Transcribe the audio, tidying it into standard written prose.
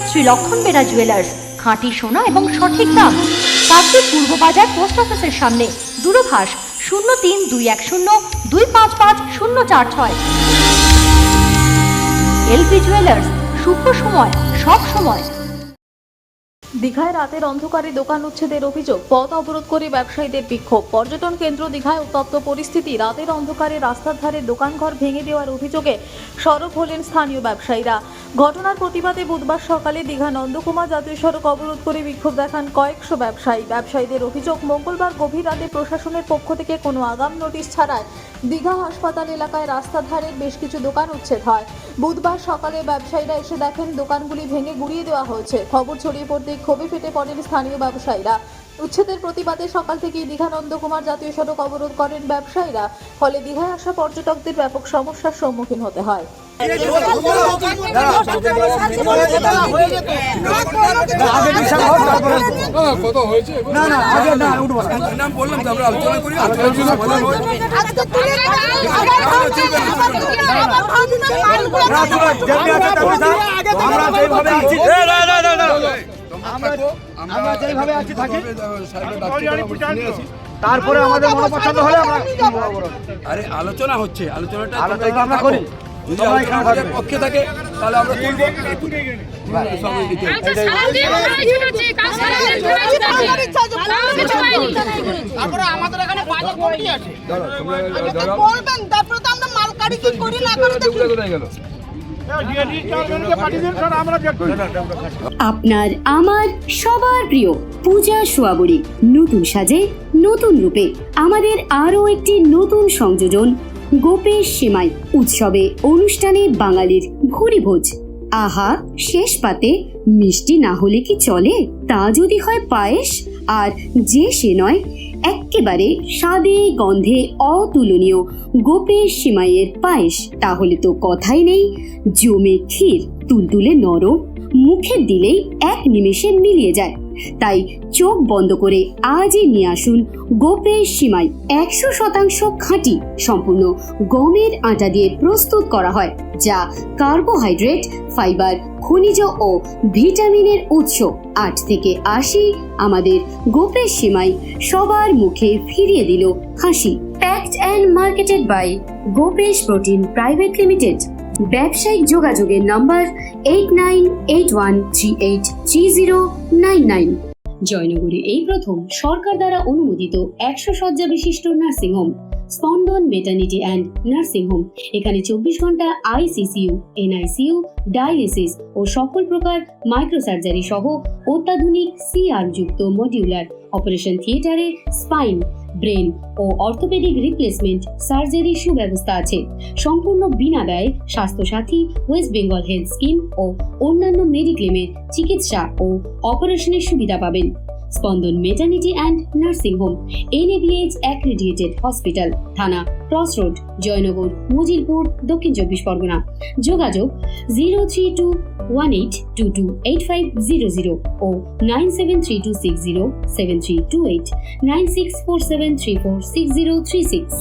শ্রী লক্ষণ বেরা জুয়েলার্স, খাঁটি সোনা এবং সঠিক দাম। কাকদ্বীপ পূর্ব বাজার পোস্ট অফিসের সামনে। দূরভাষ 03-210-255-046। এলপি জুয়েলার্স, শুভ সময় সব সময়। দীঘায় রাতের অন্ধকারে দোকান উচ্ছেদের অভিযোগ, পথ অবরোধ করে ব্যবসায়ীদের বিক্ষোভ। পর্যটন কেন্দ্র দীঘায় উত্তপ্ত পরিস্থিতি। রাতের অন্ধকারে রাস্তার ধারে দোকানঘর ভেঙে দেওয়ার অভিযোগে সরব হলেন স্থানীয় ব্যবসায়ীরা। ঘটনার প্রতিবাদে বুধবার সকালে দীঘা নন্দকুমার জাতীয় সড়ক অবরোধ করে বিক্ষোভ দেখান কয়েকশো ব্যবসায়ী। ব্যবসায়ীদের অভিযোগ, মঙ্গলবার গভীর রাতে প্রশাসনের পক্ষ থেকে কোনো আগাম নোটিশ ছাড়াই দীঘা হাসপাতাল এলাকায় রাস্তার ধারের বেশ কিছু দোকান উচ্ছেদ হয়। বুধবার সকালে ব্যবসায়ীরা এসে দেখেন দোকানগুলি ভেঙে গুড়িয়ে দেওয়া হয়েছে। খবর ছড়িয়ে পড়তেই ক্ষোভে ফেটে পড়েন স্থানীয় ব্যবসায়ীরা। উচ্ছেদের প্রতিবাদে সকাল থেকেই দীঘা নন্দকুমার জাতীয় সড়ক অবরোধ করেন ব্যবসায়ীরা। ফলে দীঘায় আসা পর্যটকদের ব্যাপক সমস্যার সম্মুখীন হতে হয়। আমরা যেভাবে আছি থাকি, তারপরে আমাদের মনোপছন্দ হলে আরে আলোচনা হচ্ছে, আলোচনাটা আমরা করি। যদি আমাদের পক্ষে থাকে তাহলে আমরা আমাদের এখানে বাজার কমিটি আছে, বলবেন তারপরে তো আমরা মাল কাটি কি করি না করি। আপনার আমার সবার প্রিয় পূজা সোয়াবুড়ি নতুন সাজে নতুন রূপে। আমাদের আরও একটি নতুন সংযোজন, গোপেশ সেমাই উৎসবে অনুষ্ঠানে বাঙালির ভুরিভোজ। আহা, শেষ পাতে মিষ্টি না হলে কি চলে? তা যদি হয় পায়েস, আর যে সে নয়, এক্কেবারে স্বাদে গন্ধে অতুলনীয় গোপেশ সেমাইয়ের পায়েস, তাহলে তো কথাই নেই। জমে ক্ষীর, তুলতুলে নরম, মুখে দিলেই এক নিমেষে মিলিয়ে যায়। তাই চোখ বন্ধ করে আজই নিয়ে আসুন গোপেশ সেমাই। 100% খাঁটি, সম্পূর্ণ গমের আটা দিয়ে প্রস্তুত করা হয়, যা কার্বোহাইড্রেট, ফাইবার, খনিজ ও ভিটামিনের উৎস। 8 থেকে 80 আমাদের গোপেশ সেমাই সবার মুখে ফিরিয়ে দিল হাসি। Packed and marketed by Gopesh protein private limited. ব্যবসায়িক যোগাযোগের নম্বর 8981383099। জয়নগরে এই প্রথম সরকার দ্বারা অনুমোদিত 100 শয্যা বিশিষ্ট নার্সিংহোম স্পন্দন মেটার্নিটি অ্যান্ড নার্সিং হোম। এখানে 24 ঘন্টা আইসিসিইউ, এনআইসিইউ, ডায়ালিসিস ও সকল প্রকার মাইক্রোসার্জারি সহ অত্যাধুনিক সিআর যুক্ত মডিউলার অপারেশন থিয়েটারে স্পাইন, ব্রেন ও অর্থোপেডিক রিপ্লেসমেন্ট সার্জারি সুব্যবস্থা আছে। সম্পূর্ণ বিনা ব্যয় Swasthyasathi, West Bengal health scheme ও অন্যান্য মেডিক্লেমের চিকিৎসা ও অপারেশনের সুবিধা পাবেন। Spandan maternity and nursing home, NABH accredited hospital, Thana cross road, Joynagar, Majilpur, Dakshin 24 Pargana. যোগাযোগ 0321822850 ও 9732607328, 9647346036।